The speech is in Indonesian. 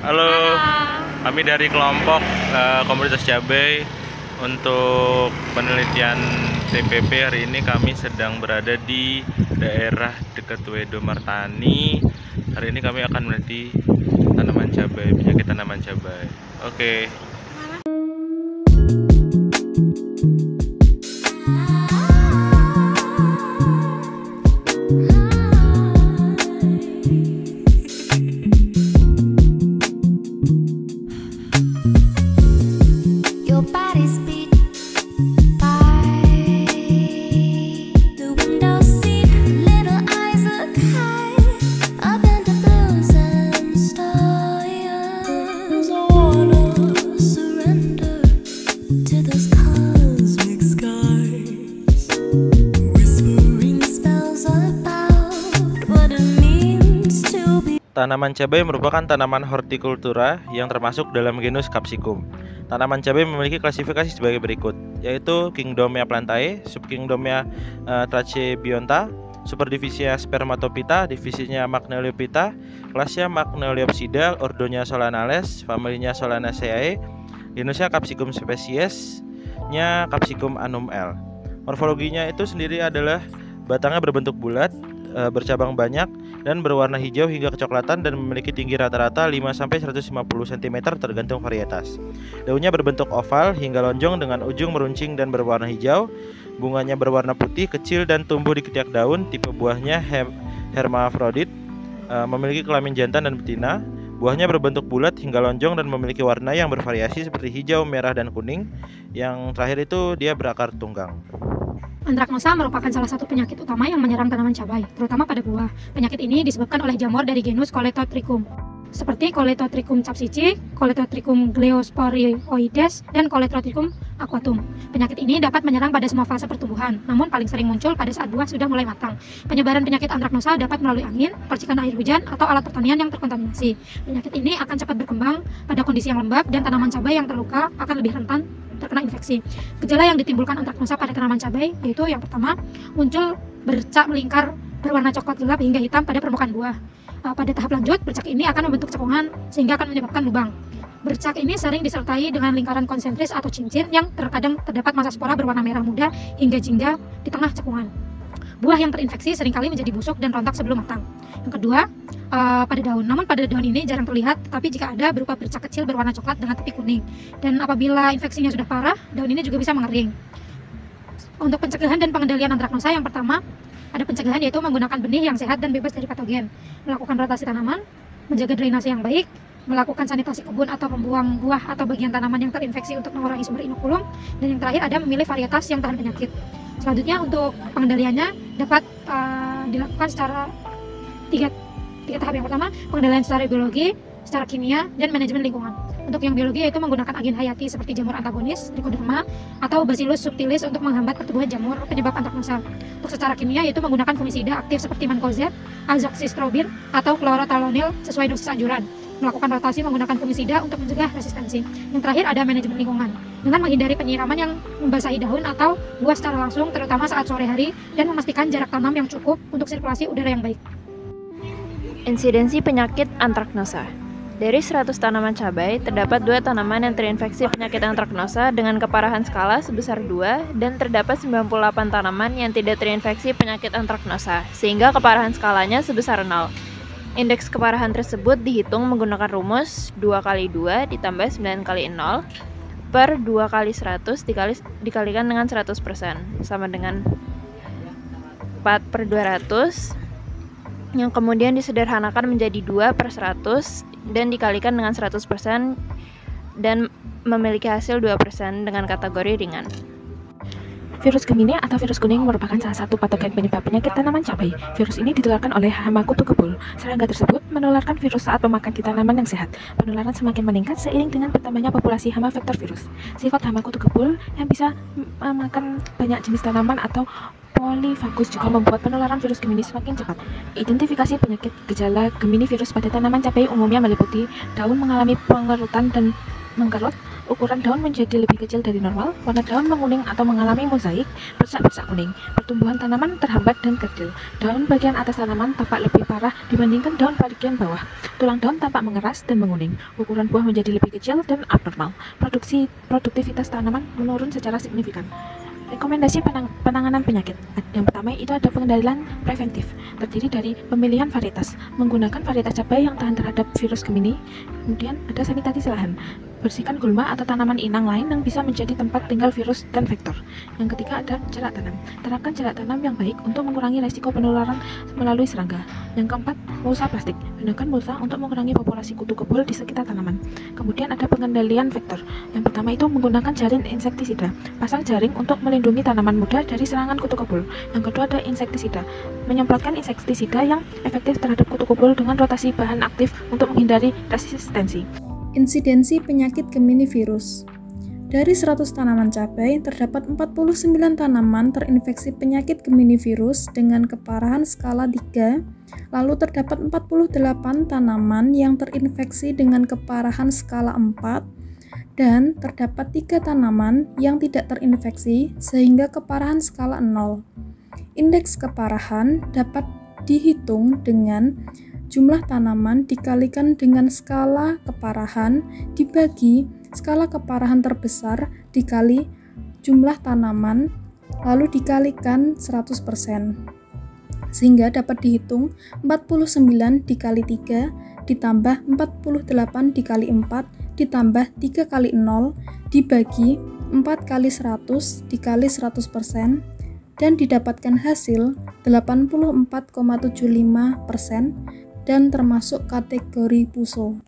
Halo, Halo. kami dari kelompok komunitas cabai. Untuk penelitian TPP hari ini kami sedang berada di daerah dekat Wedo Martani. Hari ini kami akan meneliti tanaman cabai, penyakit tanaman cabai. Oke. Your body's beat by the window seat. Little eyes look high up in the blues and stars. I wanna surrender to those cosmic skies, whispering spells about what it means to be. Tanaman cabai merupakan tanaman hortikultura yang termasuk dalam genus Capsicum. Tanaman cabai memiliki klasifikasi sebagai berikut, yaitu Kingdomia plantae, subkingdomia Trachebionta, superdivisia Spermatophyta, divisinya Magnoliophyta, kelasnya Magnoliopsida, ordonya Solanales, familinya Solanaceae, genusnya Capsicum spesiesnya Capsicum annum L. Morfologinya itu sendiri adalah batangnya berbentuk bulat, bercabang banyak, dan berwarna hijau hingga kecoklatan dan memiliki tinggi rata-rata 5-150 cm tergantung varietas. Daunnya berbentuk oval hingga lonjong dengan ujung meruncing dan berwarna hijau. Bunganya berwarna putih, kecil dan tumbuh di ketiak daun. Tipe buahnya hermafrodit, memiliki kelamin jantan dan betina. Buahnya berbentuk bulat hingga lonjong dan memiliki warna yang bervariasi seperti hijau, merah, dan kuning. Yang terakhir itu dia berakar tunggang. Antraknosa merupakan salah satu penyakit utama yang menyerang tanaman cabai, terutama pada buah. Penyakit ini disebabkan oleh jamur dari genus Coledotrichum, seperti Coledotrichum capsici, Coledotrichum gliosporioides, dan Coledotrichum aquatum. Penyakit ini dapat menyerang pada semua fase pertumbuhan, namun paling sering muncul pada saat buah sudah mulai matang. Penyebaran penyakit antraknosa dapat melalui angin, percikan air hujan, atau alat pertanian yang terkontaminasi. Penyakit ini akan cepat berkembang pada kondisi yang lembab, dan tanaman cabai yang terluka akan lebih rentan terkena infeksi. Gejala yang ditimbulkan antraknosa pada tanaman cabai yaitu yang pertama, muncul bercak melingkar berwarna coklat gelap hingga hitam pada permukaan buah. Pada tahap lanjut, bercak ini akan membentuk cekungan sehingga akan menyebabkan lubang. Bercak ini sering disertai dengan lingkaran konsentris atau cincin yang terkadang terdapat massa spora berwarna merah muda hingga jingga di tengah cekungan. Buah yang terinfeksi seringkali menjadi busuk dan rontok sebelum matang. Yang kedua, pada daun. Namun pada daun ini jarang terlihat, tetapi jika ada berupa bercak kecil berwarna coklat dengan tepi kuning. Dan apabila infeksinya sudah parah, daun ini juga bisa mengering. Untuk pencegahan dan pengendalian antraknosa, yang pertama, ada pencegahan yaitu menggunakan benih yang sehat dan bebas dari patogen, melakukan rotasi tanaman, menjaga drainase yang baik, melakukan sanitasi kebun atau membuang buah atau bagian tanaman yang terinfeksi untuk mengurangi sumber inokulum, dan yang terakhir ada memilih varietas yang tahan penyakit. Selanjutnya untuk pengendaliannya dapat dilakukan secara tiga tahap. Yang pertama, pengendalian secara biologi, secara kimia, dan manajemen lingkungan. Untuk yang biologi yaitu menggunakan agen hayati seperti jamur antagonis, Trichoderma, atau Bacillus subtilis untuk menghambat pertumbuhan jamur penyebab antraknosa. Untuk secara kimia yaitu menggunakan fungisida aktif seperti mancozeb, azoxystrobin, atau chlorothalonil sesuai dosis anjuran. Melakukan rotasi menggunakan fungisida untuk mencegah resistensi. Yang terakhir ada manajemen lingkungan, dengan menghindari penyiraman yang membasahi daun atau buah secara langsung, terutama saat sore hari, dan memastikan jarak tanam yang cukup untuk sirkulasi udara yang baik. Insidensi penyakit antraknosa. Dari 100 tanaman cabai, terdapat 2 tanaman yang terinfeksi penyakit antraknosa dengan keparahan skala sebesar 2, dan terdapat 98 tanaman yang tidak terinfeksi penyakit antraknosa, sehingga keparahan skalanya sebesar 0. Indeks keparahan tersebut dihitung menggunakan rumus 2 kali 2 ditambah 9 kali 0 per 2 kali 100 dikalikan dengan 100%, sama dengan 4 per 200, yang kemudian disederhanakan menjadi 2 per 100 dan dikalikan dengan 100% dan memiliki hasil 2% dengan kategori ringan. Virus Gemini atau virus kuning merupakan salah satu patogen penyebab penyakit tanaman cabai. Virus ini ditularkan oleh hama kutu kebul. Serangga tersebut menularkan virus saat memakan di tanaman yang sehat. Penularan semakin meningkat seiring dengan bertambahnya populasi hama vektor virus. Sifat hama kutu kebul yang bisa memakan banyak jenis tanaman atau polifagus juga membuat penularan virus Gemini semakin cepat. Identifikasi penyakit gejala Gemini virus pada tanaman cabai umumnya meliputi daun mengalami pengerutan dan mengkerut, ukuran daun menjadi lebih kecil dari normal, warna daun menguning atau mengalami mozaik, bercak-bercak kuning, pertumbuhan tanaman terhambat dan kerdil, daun bagian atas tanaman tampak lebih parah dibandingkan daun bagian bawah, tulang daun tampak mengeras dan menguning, ukuran buah menjadi lebih kecil dan abnormal, produktivitas tanaman menurun secara signifikan. Rekomendasi penanganan penyakit. Yang pertama itu ada pengendalian preventif, terdiri dari pemilihan varietas, menggunakan varietas cabai yang tahan terhadap virus Gemini. Kemudian ada sanitasi lahan, bersihkan gulma atau tanaman inang lain yang bisa menjadi tempat tinggal virus dan vektor. Yang ketiga ada jarak tanam, terapkan jarak tanam yang baik untuk mengurangi risiko penularan melalui serangga. Yang keempat, mulsa plastik, gunakan mulsa untuk mengurangi populasi kutu kebul di sekitar tanaman. Kemudian ada pengendalian vektor. Yang pertama itu menggunakan jaring insektisida, pasang jaring untuk melindungi tanaman muda dari serangan kutu kebul. Yang kedua ada insektisida, menyemprotkan insektisida yang efektif terhadap kutu kebul dengan rotasi bahan aktif untuk menghindari resistensi. Insidensi penyakit Gemini virus. Dari 100 tanaman cabai, terdapat 49 tanaman terinfeksi penyakit Gemini virus dengan keparahan skala 3, lalu terdapat 48 tanaman yang terinfeksi dengan keparahan skala 4, dan terdapat 3 tanaman yang tidak terinfeksi sehingga keparahan skala 0. Indeks keparahan dapat dihitung dengan jumlah tanaman dikalikan dengan skala keparahan dibagi skala keparahan terbesar dikali jumlah tanaman lalu dikalikan 100%, sehingga dapat dihitung 49 dikali 3 ditambah 48 dikali 4 ditambah 3 kali 0 dibagi 4 kali 100 dikali 100% dan didapatkan hasil 84,75% dan termasuk kategori PUSO.